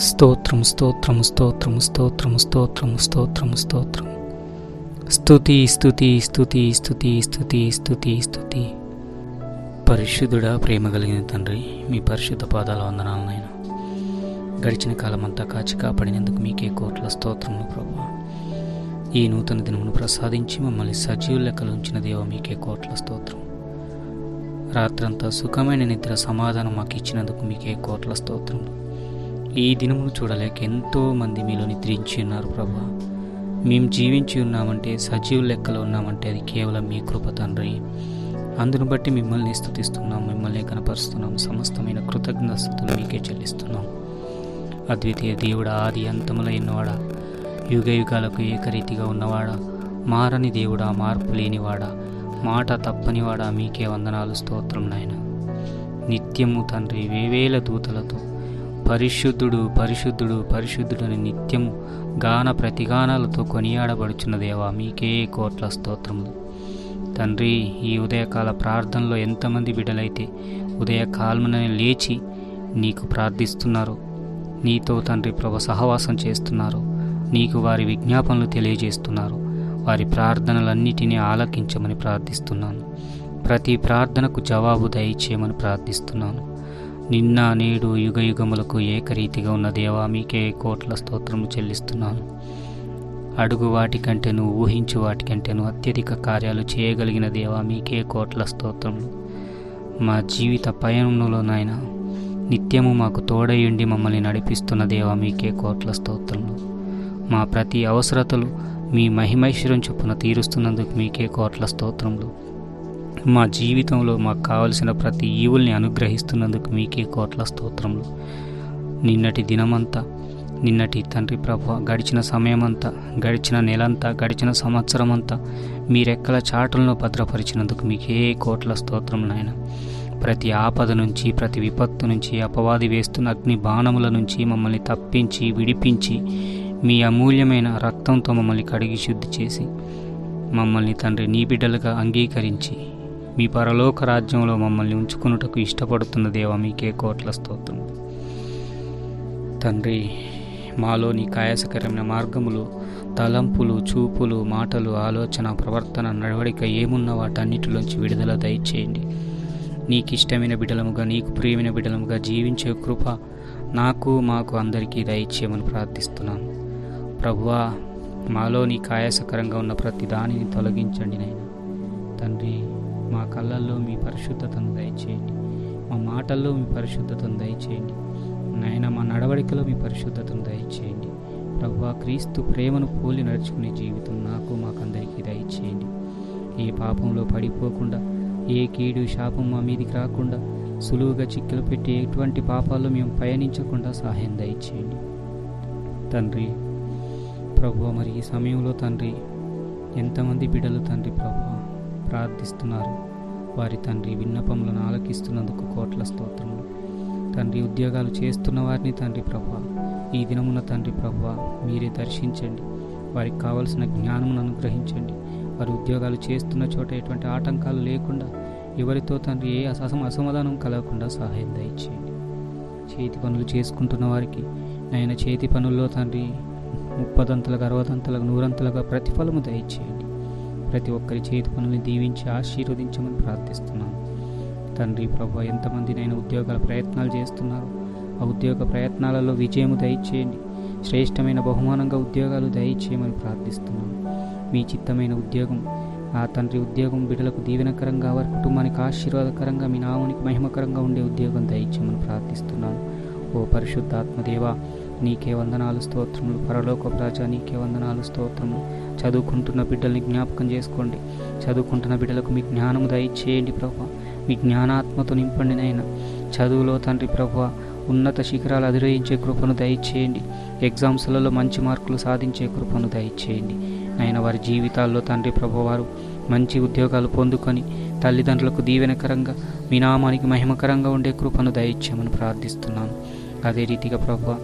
స్తోత్రం స్తోత్రం స్తోత్రం స్తోత్రం స్తోత్రం స్తోత్రం స్తోత్రం స్తుతి స్తుతి స్తుతి స్తుతి స్తుతి స్తుతి స్తుతి. పరిశుద్ధుడా, ప్రేమ కలిగిన తండ్రి, మీ పరిశుద్ధ పాదాల వందనాలు నాయన. గడిచిన కాలమంతా కాచి కాపాడినందుకు మీకే కోట్ల స్తోత్రములు ప్రభువా. ఈ నూతన దినమును ప్రసాదించి మమ్మల్ని సజీవ లెక్కలు ఉంచిన దేవ, మీకే కోట్ల స్తోత్రం. రాత్రంతా సుఖమైన నిద్ర సమాధానం మాకు ఇచ్చినందుకు మీకే కోట్ల స్తోత్రములు. ఈ దినమును చూడలేక ఎంతో మంది మీలో నిద్రించి ఉన్నారు ప్రభువా. మేము జీవించి ఉన్నామంటే, సజీవ లెక్కలో ఉన్నామంటే అది కేవలం మీ కృప తండ్రి. అందును బట్టి మిమ్మల్ని స్తుతిస్తున్నాం, మిమ్మల్ని కనపరుస్తున్నాం. సమస్తమైన కృతజ్ఞతలు మీకే చెల్లిస్తున్నాం. అద్వితీయ దేవుడా, ఆది అంతములైనవాడా, యుగ యుగాలకు ఏకరీతిగా ఉన్నవాడా, మారని దేవుడా, మార్పు లేనివాడా, మాట తప్పనివాడా, మీకే వందనాలు స్తోత్రం నాయన. నిత్యము తండ్రి వేవేల దూతలతో పరిశుద్ధుడు పరిశుద్ధుడు పరిశుద్ధుడు అని నిత్యము గాన ప్రతిగానాలతో కొనియాడబడుచున్న దేవా, మీకే కోట్ల స్తోత్రములు తండ్రి. ఈ ఉదయకాల ప్రార్థనలో ఎంతమంది బిడ్డలైతే ఉదయకాలమున లేచి నీకు ప్రార్థిస్తున్నారు, నీతో తండ్రి ప్రభు సహవాసం చేస్తున్నారు, నీకు వారి విజ్ఞాపనలు తెలియజేస్తున్నారు, వారి ప్రార్థనలన్నిటినీ ఆలకించమని ప్రార్థిస్తున్నాను. ప్రతి ప్రార్థనకు జవాబు దయచేయమని ప్రార్థిస్తున్నాను. నిన్న నేడు యుగ యుగములకు ఏకరీతిగా ఉన్న దేవా, మీకే కోట్ల స్తోత్రము చెల్లిస్తున్నాను. అడుగు వాటికంటేను, ఊహించు వాటికంటేను అత్యధిక కార్యాలు చేయగలిగిన దేవా, మీకే కోట్ల స్తోత్రములు. మా జీవిత పయనంలో నాయన నిత్యము మాకు తోడయుండి మమ్మల్ని నడిపిస్తున్న దేవా, మీకే కోట్ల స్తోత్రములు. మా ప్రతి అవసరతలు మీ మహిమైశ్వరం చొప్పున తీరుస్తున్నందుకు మీకే కోట్ల స్తోత్రములు. మా జీవితంలో మాకు కావలసిన ప్రతి ఈవుల్ని అనుగ్రహిస్తున్నందుకు మీకే కోట్ల స్తోత్రములు. నిన్నటి దినమంతా, నిన్నటి తండ్రి ప్రభు గడిచిన సమయమంతా, గడిచిన నెలంతా, గడిచిన సంవత్సరం అంతా మీరెక్కల చాటులను భద్రపరిచినందుకు మీకే కోట్ల స్తోత్రం నాయన. ప్రతి ఆపద నుంచి, ప్రతి విపత్తు నుంచి, అపవాది వేస్తున్న అగ్ని బాణముల నుంచి మమ్మల్ని తప్పించి విడిపించి మీ అమూల్యమైన రక్తంతో మమ్మల్ని కడిగి శుద్ధి చేసి మమ్మల్ని తండ్రి నీ బిడ్డలుగా అంగీకరించి మీ పరలోక రాజ్యంలో మమ్మల్ని ఉంచుకున్నటకు ఇష్టపడుతున్న దేవా, మీకే కోట్ల స్తోత్రం తండ్రి. మాలో నీ కాయాసకరమైన మార్గములు, తలంపులు, చూపులు, మాటలు, ఆలోచన, ప్రవర్తన, నడవడిక ఏమున్న వాటన్నిటిలోంచి విడుదల దయచేయండి. నీకు ఇష్టమైన బిడ్డలముగా, నీకు ప్రియమైన బిడ్డలముగా జీవించే కృప నాకు, మాకు అందరికీ దయచేయమని ప్రార్థిస్తున్నాను ప్రభువా. మాలో నీ కాయాసకరంగా ఉన్న ప్రతి దానిని తొలగించండి నాయన తండ్రి. మా కళ్ళల్లో మీ పరిశుద్ధతను దయచేయండి, మా మాటల్లో మీ పరిశుద్ధతను దయచేయండి నాయన. మా నడవడికలో మీ పరిశుద్ధతను దయచేయండి ప్రభువా. క్రీస్తు ప్రేమను పోలి నడుచుకునే జీవితం నాకు, మాకందరికీ దయచేయండి. ఏ పాపంలో పడిపోకుండా, ఏ కీడు శాపం మా మీదికి రాకుండా, సులువుగా చిక్కులు పెట్టి ఎటువంటి పాపాల్లో మేము పయనించకుండా సహాయం దయచేయండి తండ్రి ప్రభువా. మరి ఈ సమయంలో తండ్రి ఎంతమంది బిడ్డలు తండ్రి ప్రభువా ప్రార్థిస్తున్నారు, వారి తండ్రి విన్నపములను ఆలకిస్తున్నందుకు కోట్ల స్తోత్రములు తండ్రి. ఉద్యోగాలు చేస్తున్న వారిని తండ్రి ప్రభువా ఈ దినమున తండ్రి ప్రభువా మీరే దర్శించండి, వారికి కావలసిన జ్ఞానమును అనుగ్రహించండి. వారి ఉద్యోగాలు చేస్తున్న చోట ఎటువంటి ఆటంకాలు లేకుండా, ఎవరితో తండ్రి ఏ అసమాధానం కలగకుండా సహాయం దయచేయండి. చేతి పనులు చేసుకుంటున్న వారికి నాయన చేతి పనుల్లో తండ్రి 30 60 100 ప్రతిఫలము దయచేయండి. ప్రతి ఒక్కరి చేతి పనులను దీవించి ఆశీర్వదించమని ప్రార్థిస్తున్నాను తండ్రి ప్రభువా. ఎంతమందినైనా ఉద్యోగాల ప్రయత్నాలు చేస్తున్నారు, ఆ ఉద్యోగ ప్రయత్నాలలో విజయము దయచేయండి. శ్రేష్టమైన బహుమానంగా ఉద్యోగాలు దయచేయమని ప్రార్థిస్తున్నాను. మీ చిత్తమైన ఉద్యోగం, ఆ తండ్రి ఉద్యోగం బిడ్డలకు దీవెనకరంగా, వారి కుటుంబానికి ఆశీర్వాదకరంగా, మీ నామానికి మహిమకరంగా ఉండే ఉద్యోగం దయచేయమని ప్రార్థిస్తున్నాను. ఓ పరిశుద్ధాత్మదేవా, నీకే వందనాలు స్తోత్రములు. పరలోక రాజా, నీకే వందనాలు స్తోత్రములు. చదువుకుంటున్న బిడ్డల్ని జ్ఞాపకం చేసుకోండి. చదువుకుంటున్న బిడ్డలకు మీ జ్ఞానము దయచేయండి ప్రభువా. మీ జ్ఞానాత్మతో నింపండి నైనా. చదువులో తండ్రి ప్రభువా ఉన్నత శిఖరాలు అధిరోహించే కృపను దయచేయండి. ఎగ్జామ్స్లలో మంచి మార్కులు సాధించే కృపను దయచేయండి నాయన. వారి జీవితాల్లో తండ్రి ప్రభు వారు మంచి ఉద్యోగాలు పొందుకొని తల్లిదండ్రులకు దీవెనకరంగా, మీ నామానికి మహిమకరంగా ఉండే కృపను దయచేయమని ప్రార్థిస్తున్నాను. అదే రీతిగా ప్రభువా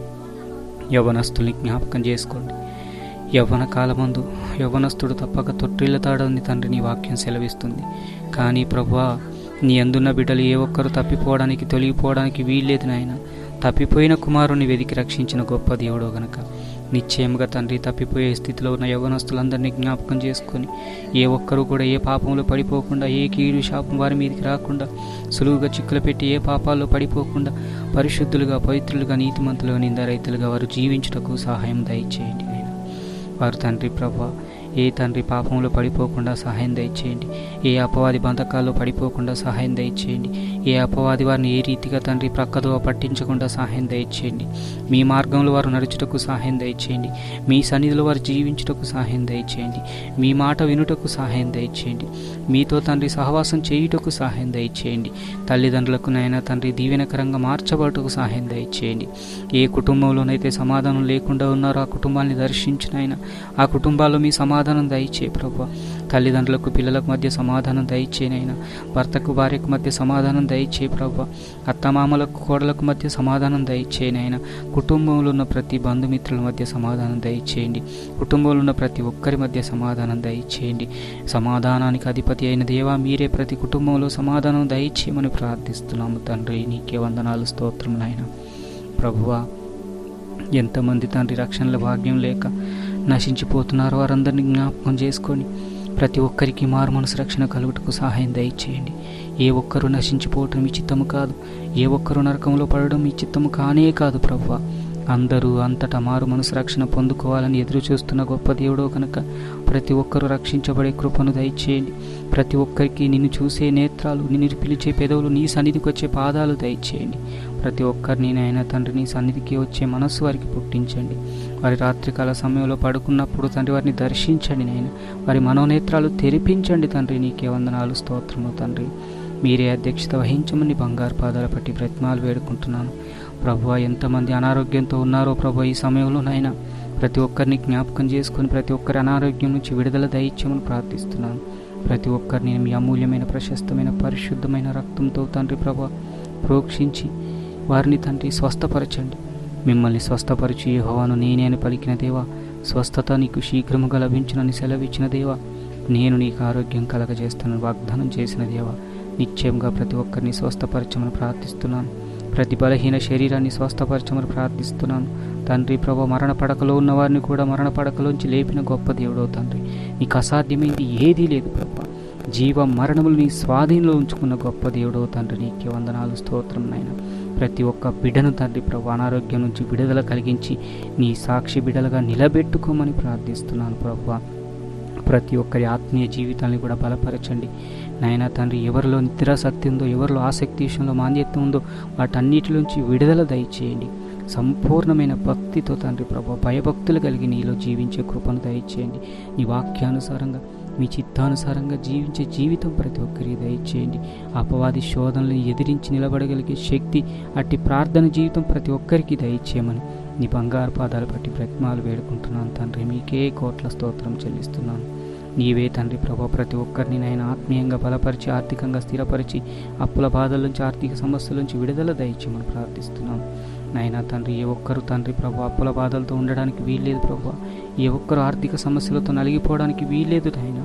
యవ్వనస్తుల్ని జ్ఞాపకం చేసుకోండి. యవ్వన కాలమందు యవ్వనస్తుడు తప్పక తొట్టిల్లుతాడని తండ్రి నీ వాక్యం సెలవిస్తుంది. కానీ ప్రభువా నీ అందున్న బిడ్డలు ఏ ఒక్కరు తప్పిపోవడానికి, తొలగిపోవడానికి వీల్లేదు నాయన. తప్పిపోయిన కుమారుని వెదికి రక్షించిన గొప్ప దేవుడో గనక నిశ్చయముగా తండ్రి తప్పిపోయే స్థితిలో ఉన్న యవ్వనస్తులందరినీ జ్ఞాపకం చేసుకొని ఏ ఒక్కరూ కూడా ఏ పాపంలో పడిపోకుండా, ఏ కీడు శాపం వారి మీదకి రాకుండా, సులువుగా చిక్కులు పెట్టి ఏ పాపాల్లో పడిపోకుండా పరిశుద్ధులుగా, పవిత్రులుగా, నీతిమంతులుగా, నిందారహితులుగా వారు జీవించుటకు సహాయం దయచేయండి. వారు తండ్రి ప్రభువా ఏ తండ్రి పాపంలో పడిపోకుండా సహాయం దయచేయండి. ఏ అపవాది బంధకాల్లో పడిపోకుండా సహాయం దయచేయండి. ఏ అపవాది వారిని ఏ రీతిగా తండ్రి ప్రక్కదో పట్టించకుండా సహాయం దయచేయండి. మీ మార్గంలో వారు నడుచుటకు సహాయం దయచేయండి. మీ సన్నిధిలో వారు జీవించుటకు సహాయం దయచేయండి. మీ మాట వినుటకు సహాయం దయచేయండి. మీతో తండ్రి సహవాసం చేయుటకు సహాయం దయచేయండి. తల్లిదండ్రులకు నైనా తండ్రి దీవెనకరంగా మార్చబడుటకు సహాయం దయచేయండి. ఏ కుటుంబంలోనైతే సమాధానం లేకుండా ఉన్నారో ఆ కుటుంబాన్ని దర్శించినైనా ఆ కుటుంబాల్లో మీ సమాధానం దయచే ప్రభువా. తల్లిదండ్రులకు పిల్లలకు మధ్య సమాధానం దయచేనైనా, భర్తకు భార్యకు మధ్య సమాధానం దయచే ప్రభువా. అత్తమామలకు కోడలకు మధ్య సమాధానం దయచేనైనా, కుటుంబంలో ఉన్న ప్రతి బంధుమిత్రుల మధ్య సమాధానం దయచేయండి. కుటుంబంలో ఉన్న ప్రతి ఒక్కరి మధ్య సమాధానం దయచేయండి. సమాధానానికి అధిపతి అయిన దేవా, మీరే ప్రతి కుటుంబంలో సమాధానం దయచేయమని ప్రార్థిస్తున్నాము తండ్రి. నీకే వందనాలు, స్తోత్రం నాయన. ప్రభువా, ఎంతమంది తండ్రి రక్షణల భాగ్యం లేక నశించిపోతున్నారు వారందరినీ జ్ఞాపకం చేసుకొని ప్రతి ఒక్కరికి మారు మనసు రక్షణ కలుగుటకు సహాయం దయచేయండి. ఏ ఒక్కరూ నశించిపోవటం మీ చిత్తము కాదు. ఏ ఒక్కరూ నరకంలో పడడం మీ చిత్తము కానే కాదు ప్రభువా. అందరూ అంతటా మారు మనసు రక్షణ పొందుకోవాలని ఎదురు చూస్తున్న గొప్ప దేవుడో కనుక ప్రతి ఒక్కరూ రక్షించబడే కృపను దయచేయండి. ప్రతి ఒక్కరికి నిన్ను చూసే నేత్రాలు, నిన్ను పిలిచే పెదవులు, నీ సన్నిధికి వచ్చే పాదాలు దయచేయండి. ప్రతి ఒక్కరిని నాయన తండ్రి నీ సన్నిధికి వచ్చే మనస్సు వారికి పుట్టించండి. వారి రాత్రికాల సమయంలో పడుకున్నప్పుడు తండ్రి వారిని దర్శించండి నాయన. వారి మనోనేత్రాలు తెరిపించండి తండ్రి. నీకే వందనాలు, స్తోత్రము తండ్రి. మీరే అధ్యక్షత వహించమని బంగారు పాదాల పట్టి బ్రతిమాలు వేడుకుంటున్నాను. ప్రభువా, ఎంతమంది అనారోగ్యంతో ఉన్నారో ప్రభు ఈ సమయంలోనైనా ప్రతి ఒక్కరిని జ్ఞాపకం చేసుకుని ప్రతి ఒక్కరి అనారోగ్యం నుంచి విడుదల దయచేయమని ప్రార్థిస్తున్నాను. ప్రతి ఒక్కరిని మీ అమూల్యమైన, ప్రశస్తమైన, పరిశుద్ధమైన రక్తంతో తండ్రి ప్రభువా ప్రోక్షించి వారిని తండ్రి స్వస్థపరచండి. మిమ్మల్ని స్వస్థపరిచి యెహోవాను నేనే అని పలికిన దేవా, స్వస్థత నీకు శీఘ్రముగా లభించునని సెలవిచ్చిన దేవా, నేను నీకు ఆరోగ్యం కలగజేస్తానని వాగ్దానం చేసిన దేవా, నిశ్చయంగా ప్రతి ఒక్కరిని స్వస్థపరచమని ప్రార్థిస్తున్నాను. ప్రతి బలహీన శరీరాన్ని స్వస్థపరచమని ప్రార్థిస్తున్నాను తండ్రి. ప్రభు, మరణ పడకలో ఉన్న వారిని కూడా మరణ పడకలోంచి లేపిన గొప్ప దేవుడో తండ్రి. నీకు అసాధ్యమైంది ఏదీ లేదు ప్రభు. జీవ మరణములు నీ స్వాధీనంలో ఉంచుకున్న గొప్ప దేవుడో తండ్రి. నీకే వందనాలు, స్తోత్రం నాయన. ప్రతి ఒక్క బిడ్డను తండ్రి ప్రభు అనారోగ్యం నుంచి విడుదల కలిగించి నీ సాక్షి బిడ్డలుగా నిలబెట్టుకోమని ప్రార్థిస్తున్నాను ప్రభు. ప్రతి ఒక్కరి ఆత్మీయ జీవితాన్ని కూడా బలపరచండి నాయన తండ్రి. ఎవరిలో నిద్రాసక్తి ఉందో, ఎవరిలో ఆసక్తి విషయంలో మాంద్యత్వం ఉందో వాటన్నిటిలోంచి విడుదల దయచేయండి. సంపూర్ణమైన భక్తితో తండ్రి ప్రభు భయభక్తులు కలిగి నీలో జీవించే కృపను దయచేయండి. నీ వాక్యానుసారంగా, మీ చిత్తానుసారంగా జీవించే జీవితం ప్రతి ఒక్కరికి దయచేయండి. అపవాది శోధనలను ఎదిరించి నిలబడగలిగే శక్తి, అట్టి ప్రార్థన జీవితం ప్రతి ఒక్కరికి దయచేయమని నీ బంగారు పాదాలు బట్టి బ్రతిమాలు వేడుకుంటున్నాను తండ్రి. మీకే కోట్ల స్తోత్రం చెల్లిస్తున్నాను. నీవే తండ్రి ప్రభు ప్రతి ఒక్కరిని నాయన ఆత్మీయంగా బలపరిచి, ఆర్థికంగా స్థిరపరిచి, అప్పుల బాధల నుంచి, ఆర్థిక సమస్యల నుంచి విడుదల దయచేయమని ప్రార్థిస్తున్నాను నాయన తండ్రి. ఏ ఒక్కరు తండ్రి ప్రభు అప్పుల బాధలతో ఉండడానికి వీల్లేదు ప్రభు. ఏ ఒక్కరు ఆర్థిక సమస్యలతో నలిగిపోవడానికి వీల్లేదు నాయన.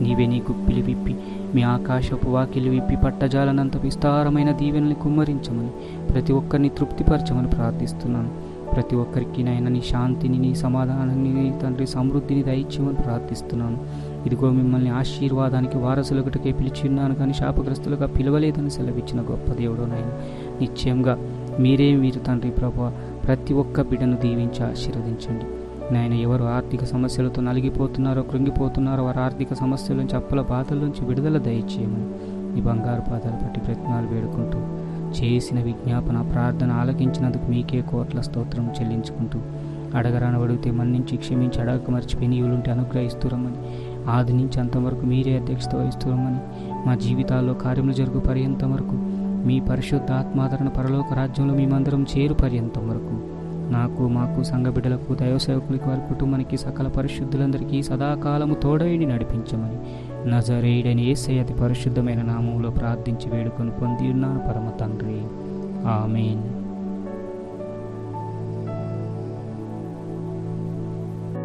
నీవే నీ గుప్పిలి విప్పి, మీ ఆకాశపు వాకిలి విప్పి పట్టజాలనంత విస్తారమైన దీవెనల్ని కుమ్మరించమని, ప్రతి ఒక్కరిని తృప్తిపరచమని ప్రార్థిస్తున్నాను. ప్రతి ఒక్కరికి నాయన నీ శాంతిని, నీ సమాధానాన్ని, నీ తండ్రి సమృద్ధిని దయచేయమని ప్రార్థిస్తున్నాను. ఇదిగో మిమ్మల్ని ఆశీర్వాదానికి వారసులకటకే పిలిచి ఉన్నాను కానీ శాపగ్రస్తులుగా పిలవలేదని సెలవిచ్చిన గొప్ప దేవుడు నాయన. నిశ్చయంగా మీరు తండ్రి ప్రభు ప్రతి ఒక్క బిడ్డను దీవించి ఆశీర్వదించండి నాయన. ఎవరు ఆర్థిక సమస్యలతో నలిగిపోతున్నారో, కృంగిపోతున్నారో వారి ఆర్థిక సమస్యల నుంచి, అప్పుల బాధల నుంచి విడుదల దయచేయమని ఈ బంగారు పాదాలు బట్టి బ్రతిమాలు వేడుకుంటూ, చేసిన విజ్ఞాపన ప్రార్థన ఆలకించినందుకు మీకే కోట్ల స్తోత్రం చెల్లించుకుంటూ, అడగరానబడితే మన్నించి క్షమించి, అడగక మర్చిపోయి నీవులుంటే అనుగ్రహిస్తురమ్మని, ఆది నుంచి అంతవరకు మీరే అధ్యక్షత వహిస్తురమ్మని, మా జీవితాల్లో కార్యములు జరుగు పర్యంతం వరకు, మీ పరిశుద్ధ ఆత్మాదరణ పరలోక రాజ్యంలో మేమందరం చేరు పర్యంతం వరకు నాకు, మాకు, సంఘ బిడ్డలకు, దైవసేవకులకి, వారి కుటుంబానికి, సకల పరిశుద్ధులందరికీ సదాకాలము తోడైండి నడిపించమని నజరేయుడైన యేసయ్య అతి పరిశుద్ధమైన నామములో ప్రార్థించి వేడుకొని పొంది ఉన్నాను పరమ తండ్రి. ఆమేన్.